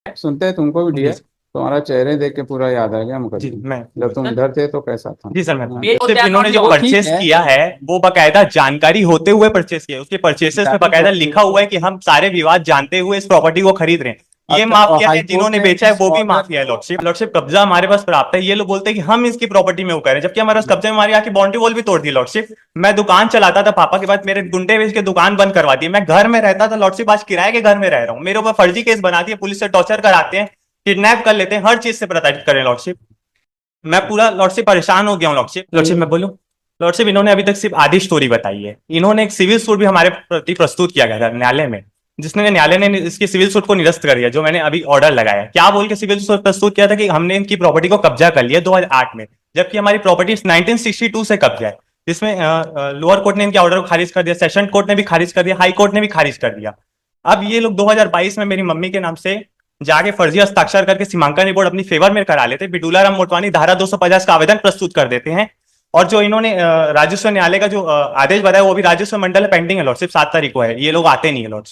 सुनते हैं तुमको भी जी दिया। सर। तुम्हारा चेहरे देख के पूरा याद आ गया मुझे। जी मैं जब तुम इधर थे तो कैसा था? जी सर मैं हाँ, सिर्फ इन्होंने जो वो ठीक परचेस है। किया है वो बकायदा जानकारी होते हुए परचेस किया है। उसके परचेसेस में बकायदा लिखा हुआ है कि हम सारे विवाद जानते हुए इस प्रॉपर्टी को खरीद रहे हैं। ये अच्छा, और माफिया है, हाईकोर्ट जिन्होंने ने बेचा है इस वो भी ऑर्डर माफिया है। लॉर्डशिप कब्जा हमारे पास प्राप्त है। ये लोग बोलते हैं कि हम इसकी प्रॉपर्टी में वो कर रहे हैं, जबकि हमारे पास कब्जे में हमारी आके बाउंड्री वॉल भी तोड़ दी। लॉर्डशिप मैं दुकान चलाता था पापा के बाद, मेरे गुंडे बेच के दुकान बंद करवा दी। मैं घर में रहता था लॉर्डशिप, आज किराए के घर में रह रहा हूँ। मेरे ऊपर फर्जी केस बना दिए, पुलिस से टॉर्चर कराते हैं, किडनैप कर लेते हैं, हर चीज से प्रताड़ित करें लॉर्डशिप। मैं पूरा लॉर्डशिप परेशान हो गया हूँ। लॉर्डशिप मैं बोलूं, लॉर्डशिप इन्होंने अभी तक सिर्फ आधी स्टोरी बताई है। इन्होंने एक सिविल सूट भी हमारे प्रति प्रस्तुत किया गया था न्यायालय में, जिसने न्यायालय ने इसकी सिविल सूट को निरस्त कर दिया, जो मैंने अभी ऑर्डर लगाया। क्या बोल के सिविल सूट प्रस्तुत किया था कि हमने इनकी प्रॉपर्टी को कब्जा कर लिया 2008 में, जबकि हमारी प्रॉपर्टी 1962 से कब्जा है। जिसमें लोअर कोर्ट ने इनके ऑर्डर को खारिज कर दिया, सेशन कोर्ट ने भी खारिज कर दिया, हाई कोर्ट ने भी खारिज कर दिया। अब ये लोग 2022 में मेरी मम्मी के नाम से जाके फर्जी हस्ताक्षर करके सीमांकन रिपोर्ट अपनी फेवर में करा लेते। बिडूला राम मोटवानी धारा 250 का आवेदन प्रस्तुत कर देते हैं। और जो इन्होंने राजस्व न्यायालय का जो आदेश बताया वो भी राजस्व मंडल में पेंडिंग है लॉर्ड, सिर्फ 7 तारीख को है। ये लोग आते नहीं है लॉर्ड,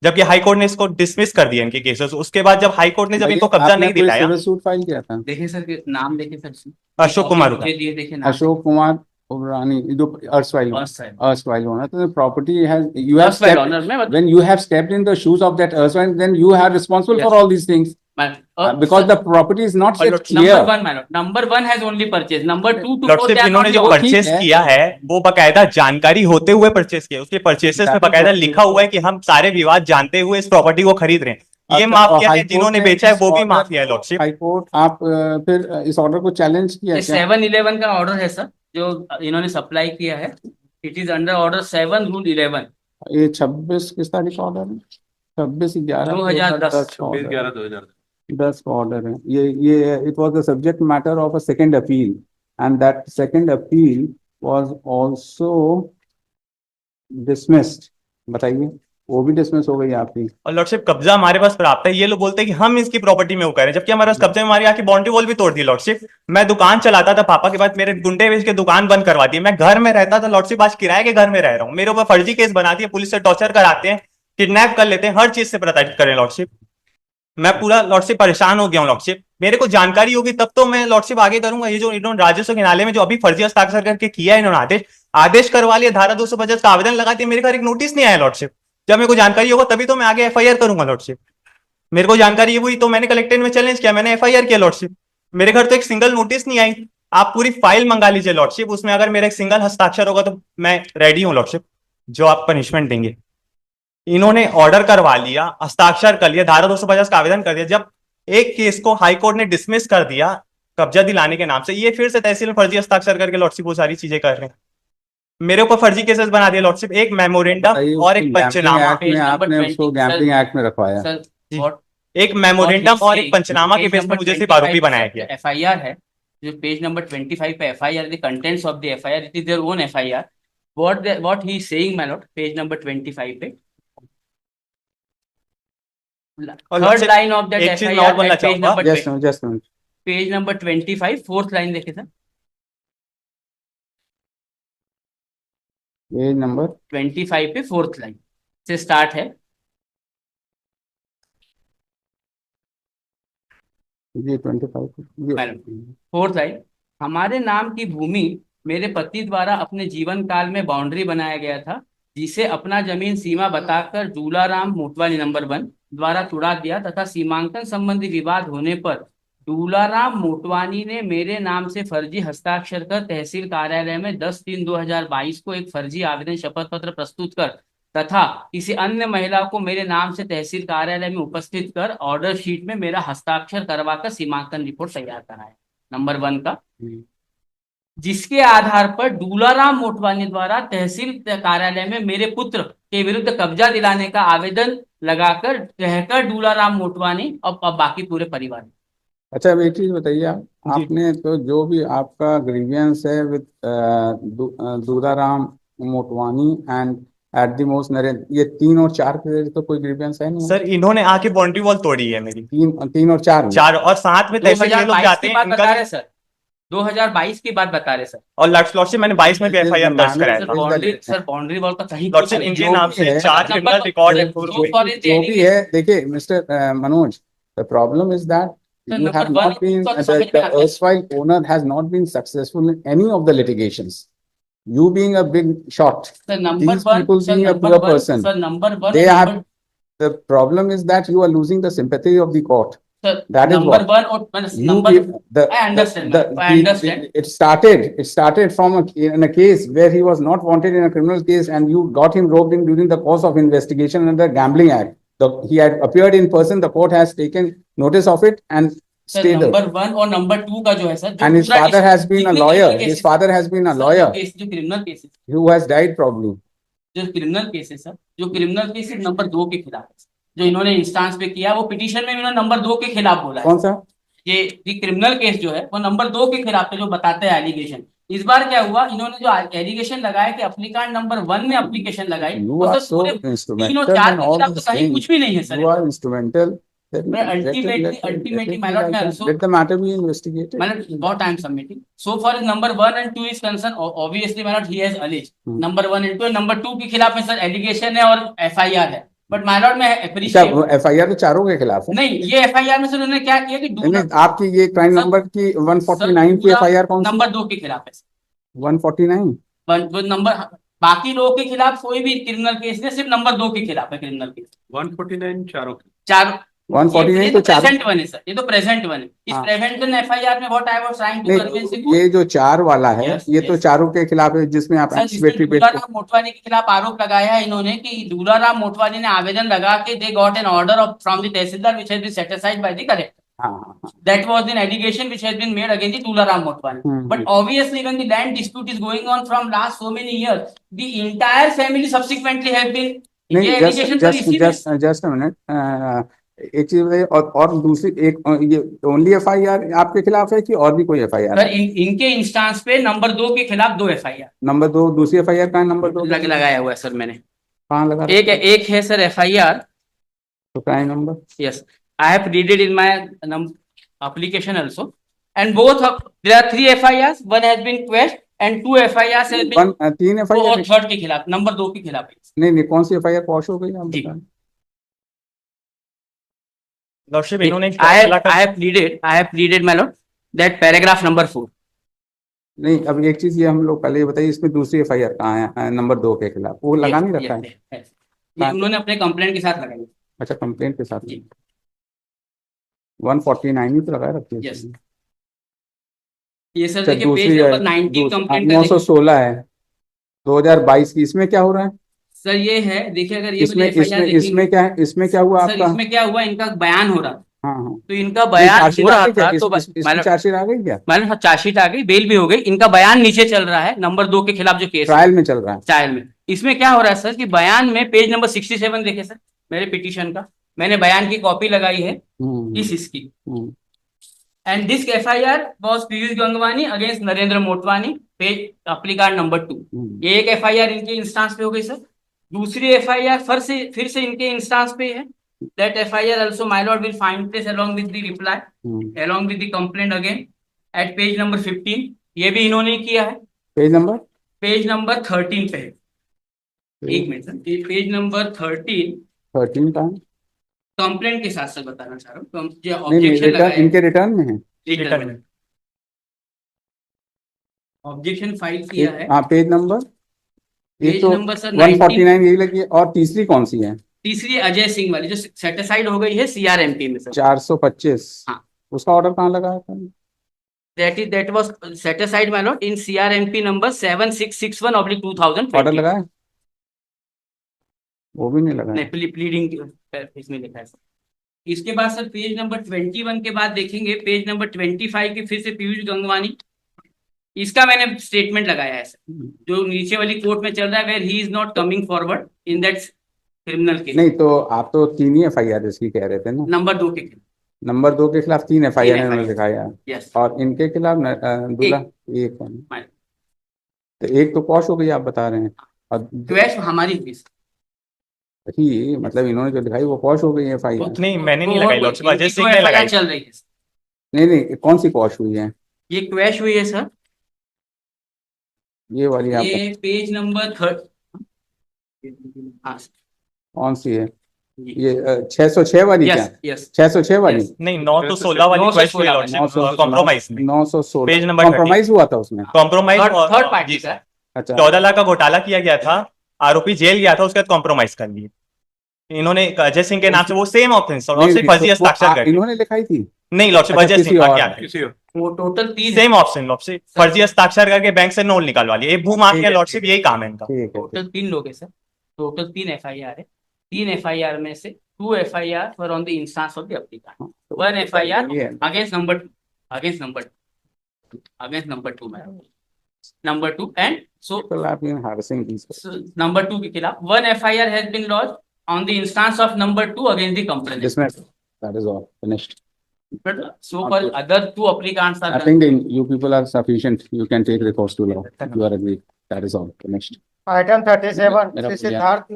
जबकि हाई कोर्ट ने इसको डिसमिस कर दिया इनके केसेस। उसके बाद जब हाई कोर्ट ने जब इनको कब्जा नहीं दिलाया। सिविल सूट फाइल किया था? देखिए सर के नाम देखिए सर, अशोक कुमार मुझे दिए देखिए नाम। अशोक कुमार उबरानी, जो अर्सवाइल owner. So the property has, you have Erstwhile stepped, owner में when you have stepped in the shoes of that erstwhile, then you are responsible for all these things, because the property is not yet clear. Number one has only purchase, number two to lordship इन्होंने जो purchase किया है वो बकायदा जानकारी होते हुए purchase किया। उसके परचेसेस में बकायदा लिखा हुआ है कि हम सारे विवाद जानते हुए इस प्रॉपर्टी को खरीद रहे हैं। ये माफिया है, जिन्होंने बेचा है वो भी माफिया है लॉर्डशिप। हाईकोर्ट आप फिर इस ऑर्डर को चैलेंज किया क्या? 7-11 का ऑर्डर है सर, जो इन्होंने सप्लाई किया है। It is under order 7 rule 11। ये 26 किस तारीख का ऑर्डर है? 26/11/2010 का ऑर्डर है। ये it was the subject matter of a second appeal, and that second appeal was also dismissed. बताइए, वो भी डिसमिस हो गई आपकी। और लॉर्डशिप कब्जा हमारे पास प्राप्त है। ये लोग बोलते हैं कि हम इसकी प्रॉपर्टी में वो कर रहे हैं, जबकि हमारे पास कब्जे में हमारी आके बाउंड्री वॉल भी तोड़ दी लॉर्डशिप। मैं दुकान चलाता था पापा के बाद, मेरे गुंडे बेच के दुकान बंद करवा दी। मैं घर में रहता था लॉर्डशिप, आज किराए के घर में रह रहा हूँ। मेरे ऊपर फर्जी केस बना दिए, पुलिस से टॉर्चर कराते हैं, किडनैप कर लेते हैं, हर चीज से प्रताड़ित करें लॉर्डशिप। मैं पूरा लॉर्डशिप परेशान हो गया हूँ लॉर्डशिप। मेरे को जानकारी होगी तब तो मैं लॉर्डशिप आगे करूंगा। ये जो इन्होंने राजस्व के न्यायालय में जो अभी फर्जी हस्ताक्षर करके किया है इन्होंने, आदेश करवा लिया, धारा 250 का आवेदन लगा दिया, मेरे घर एक नोटिस नहीं आया लॉर्डशिप। जब मेरे को जानकारी होगा तभी तो मैं आगे एफआईआर करूंगा लॉर्डशिप। मेरे को जानकारी हुई तो मैंने कलेक्टेड में चैलेंज किया, मैंने एफआईआर किया लॉर्डशिप। मेरे घर तो एक सिंगल नोटिस नहीं आई। आप पूरी फाइल मंगा लीजिए लॉर्डशिप, उसमें अगर मेरा एक सिंगल हस्ताक्षर होगा तो मैं रेडी हूं लॉर्डशिप, जो आप पनिशमेंट देंगे। इन्होंने ऑर्डर करवा लिया, हस्ताक्षर कर लिया, धारा 250 का आवेदन कर दिया। जब एक केस को हाई कोर्ट ने डिसमिस कर दिया कब्जा दिलाने के नाम से, ये फिर से तहसील में फर्जी हस्ताक्षर करके लॉर्डशिप वो सारी चीजें कर रहे हैं। मेरे ऊपर फर्जी केसेस बना दिए लॉर्डशिप, एक मेमोरेंडम और एक पंचनामा। आपने उसको गैम्बलिंग एक्ट में रखवाया सर। एक मेमोरेंडम और एक पंचनामा के बेस पर मुझे सिर्फ आरोपी बनाया गया। एफआईआर है जो पेज नंबर 25 पे FIR, the contents of the FIR, it is their own FIR. What he is saying my Lord, page number 25 पे third line of that FIR, page number 25 fourth line देखिए sir. Page number 25 पे fourth line से start है। जी 25 fourth line, हमारे नाम की भूमि मेरे पति द्वारा अपने जीवन काल में बाउंड्री बनाया गया था, जिसे अपना जमीन सीमा बताकर दूलाराम मोटवानी नंबर 1 द्वारा तुड़ा दिया तथा सीमांकन संबंधी विवाद होने पर दूलाराम मोटवानी ने मेरे नाम से फर्जी हस्ताक्षर कर तहसील कार्यालय में 10/3/2022 को एक फर्जी आवेदन शपथ पत्र प्रस्तुत कर तथा किसी अन्य महिला को मेरे नाम से तहसील कार्यालय में उपस्थित कर ऑर्डर शीट में मेरा हस्ताक्षर करवाकर सीमांकन रिपोर्ट तैयार कराया नंबर 1 का, जिसके आधार पर दूलाराम मोटवानी द्वारा तहसील कार्यालय में मेरे पुत्र के विरुद्ध कब्जा दिलाने का आवेदन लगाकर रहकर दूलाराम मोटवानी और बाकी पूरे परिवार। अच्छा, अब एक चीज बताइए, आपने तो जो भी आपका ग्रीवियंस है with Dularam Motwani and at the most Narendra, ये 3 और 4 के तो कोई ग्रीवियंस है नहीं सर? इन्होंने आके बाउंड्री वॉल तोड़ी है मेरी। 3 और 4 और साथ में तहसील के लोग जाते हैं बता रहे सर, 2022 की बात बता रहे सर। और लॉर्डशिप मैंने 22 में भी एफआईआर दर्ज कराया था सर। बाउंड्री वॉल का कहीं लॉर्डशिप इनके नाम से 4 क्रिमिनल रिकॉर्ड है। जो भी है, देखिए mister Manoj, The problem is that Sir, you number have one, not been, तो the समझ में आता है। erstwhile owner has not been successful in any of the litigations. You being a big shot, sir number these one, people sir being a number poor one, person, sir number one, they number have, the problem is that you are losing the sympathy of the court. Sir That is number what. One और You number be, the, I understand, I the- understand. it started from in a case where he was not wanted in a criminal case, and you got him roped in during the course of investigation under the Gambling Act. He had appeared in person, the court has taken notice of it and sir stayed there. Number one और number two का जो है sir, जो And his दूसरा father case- has been a जितने lawyer. criminal His cases- father has been a sir, lawyer जो criminal cases, who has died probably. जो criminal cases sir, जो क्रिमिनल केसेस नंबर दो के खिलाफ है, जो इन्होंने इंस्टांस पे किया, वो पिटीशन में इन्होंने नंबर दो के खिलाफ बोला है। कौन सा? ये क्रिमिनल केस जो है वो नंबर दो के खिलाफ है, जो बताते हैं एलिगेशन। इस बार क्या हुआ, इन्होंने जो एलिगेशन लगाया कि एप्लीकेंट नंबर वन ने एप्लीकेशन लगाई, You वो are सर so पूरे तीन और instrumental चार in के all खिलाफ तो these कहीं things. कुछ भी नहीं है sir. You are instrumental. Ultimately, my lord, may also- let the matter be investigated. My lord, what I am submitting. So far as number 1 and 2 is concerned, obviously, my lord, he has alleged. Number 1 and 2, and number 2 के खिलाफ में sir allegation है और FIR है। But my lord, मैं appreciate। FIR तो चारों के खिलाफ है। नहीं, ये FIR में सर उन्होंने क्या किया कि नहीं, आपकी ये क्राइम सर- नंबर की 149 की FIR कौन सी? नंबर 2 के खिलाफ है। 149 वो नंबर, बाकी लोगों के खिलाफ कोई भी क्रिमिनल केस नहीं, सिर्फ नंबर 2 के खिलाफ है क्रिमिनल केस। 149 चारों की। चार 149 तो चार प्रेजेंट वन है सर, ये तो प्रेजेंट वन है। इस हाँ। प्रेजेंट वन FIR में what I was trying to convince नहीं, ये जो 4 वाला है Yes, ये तो yes. चारों के खिलाफ है, जिसमें आप सर, जिसमें एक्सपेक्टेड दूलाराम मोटवानी के खिलाफ आरोप लगाया है इन्होंने कि दूलाराम मोटवानी ने आवेदन लगा के they got an order of from the tehsildar which has been satisfied by the collector. हाँ, That was an allegation which has been made against the Tularam Motwani. But obviously, when the land dispute is going on from last so many years, the entire family subsequently have been नहीं, ये allegation तो इसी में- just a minute, एक चीज बताइए, और दूसरी एक ये ओनली FIR आपके खिलाफ है कि और भी कोई FIR सर है? इनके इंस्टांस पे नंबर 2 के खिलाफ 2 FIR नंबर 2 दूसरी FIR कहाँ है? नंबर 2 लगाया हुआ है सर मैंने। कहाँ लगा? एक है सर FIR। तो crime number? Yes, I have read it in my application also, and both of there are 3 FIRs. One has been quashed and 2 FIRs has been 3 और FIR थर्ड के खिलाफ, नंबर 2 के खिलाफ है। नहीं, कौन सी FIR पॉश हो गई आप जी। बताएं? लॉर्डशिप इन्होंने I have pleaded my lord that paragraph number 4। नहीं, अब एक चीज ये हम लोग पहले ये बताइए, इसमें दूसरी FIR कहाँ है नंबर 2 के खिलाफ? वो लगा नहीं रखा है? ये उन्होंने अपने कंप्लेंट के साथ लगाई। अच्छा, कंप्लेंट के साथ जी। 149 ही तो लगा रखी है। Yes। ये सर अच्छा, देखिए पेज दूसरी नंबर 19 कंप्लेंट का 916 है 2022 की, इसमें क्या हो रहा है? सर ये है, देखिए अगर ये इसमें FIR इसमें देखेंगे- इसमें क्या है? इसमें क्या हुआ सर आपका? इसमें क्या हुआ, इनका बयान हो रहा था, हाँ, तो इनका बयान हो रहा था, तो इसमें चार्जशीट आ गई क्या? मैंने चार्जशीट आ गई, बेल भी हो गई, इनका बयान नीचे चल रहा है नंबर 2 के खिलाफ जो केस ट्रायल में चल रहा है। ट्रायल में। इसमें क्या हो रहा है सर कि बयान में पेज नंबर 67 देखे सर मेरे पिटीशन का, मैंने बयान की कॉपी लगाई है इसकी। And this FIR was Piyush Gangwani against Narendra Motwani, page applicant number 2। ये एक FIR इनके इंस्टांस पे हो गई सर। दूसरी FIR फिर से इनके इंस्टांस पे है। That FIR also my lord will find place along with the reply, along with the complaint again at page number 15। ये भी इन्होंने किया है। पेज नंबर 13 पे है। एक मिनट सर, पेज नंबर 13 का कंप्लेंट के साथ सर बताना चाह रहा हूँ। जो नहीं, ऑब्जेक्शन लगाया है, इनके रिटर्न में है। रिटर्न में ऑब्जेक्शन फाइल किया है। हाँ, पेज नंबर ये पेज तो नंबर सर 149 यही लगी है। और तीसरी कौन सी है? तीसरी अजय सिंह वाली जो सेटिस्फाइड हो गई है CRMP में सर 425। हाँ। उसका ऑर्डर कहाँ लगा है? that was set aside my lord in CRMP number 7661/2020। Order लगा है? वो भी नहीं लगा है। नहीं, प्लीडिंग इसमें लिखा है सर। इसके बाद सर पेज नंबर 21 के बाद देखेंगे पेज नंबर 25 के फिर से पीयूष गंगवानी, इसका मैंने स्टेटमेंट लगाया है सर, जो नीचे वाली कोर्ट में चल रहा है, where he is not coming forward in that criminal case. नहीं, तो आप तो 3 ही FIR इसकी कह रहे थे ना? नंबर 2 के खिलाफ। नंबर 2 के खिलाफ 3 FIR FIR इन्होंने दिखाया, यस। और इनके खिलाफ दूल्हा एक है। तो एक तो पॉश हो गई आप बता रहे हैं, और क्वेश हमारी हुई सर। ही मतलब इन्होंने जो दिखाई वो पॉश हो गई FIR। नहीं, मैंने नहीं लगाई लॉर्डशिप, अजय इनकी सिंह तो ने FIR लगाई। चल रही है। नहीं, कौन सी पॉश हुई है? ये क्वेश हुई है सर, ये वाली आप ये पेज नंबर 3। हाँ कौन सी है? ये 606 वाली क्या? यस यस 606 वाली? Yes. नहीं 916 वाली 916 क्वेश्चन है वाली, लॉर्डशिप कॉम्प्रोमाइज में 916 पेज नंबर कॉम्प्रोमाइज हुआ था उसमें? Compromise third party sir. अच्छा 14 लाख का घोटाला किया गया था, आरोपी जेल गया था, उसके बाद कॉम्प्रोमाइज कर लिए इन्होंने अजय सिंह के नाम से वो सेम ऑफेंस और सिर्फ फर्जी तो वो हस्ताक्षर करके। इन्होंने लिखाई थी? नहीं लॉर्डशिप अच्छा, अजय किसी सिंह और बाकी ने। आगे वो टोटल 3 सेम ऑप्शन लॉर्डशिप फर्जी हस्ताक्षर करके बैंक से नोट निकालवा लिए। ये भू माफिया लॉर्डशिप यही काम है इनका। ठीक है टोटल 3 लोग है सर। टोटल 3 FIR है। 3 FIR में से 2 FIR were on the instance of the applicant. 1 FIR ये against number 2. Against number 2 madam. Number 2 and so people have been harassing these people. number 2 के खिलाफ 1 FIR has been lodged on the instance of number 2 against the complainant. Dismissed. That is all. Finished. But so far other 2 applicants are I think you people are sufficient. You can take recourse to law. You are agreed. That is all. Finished. Item 37, मेरा Shri Siddharth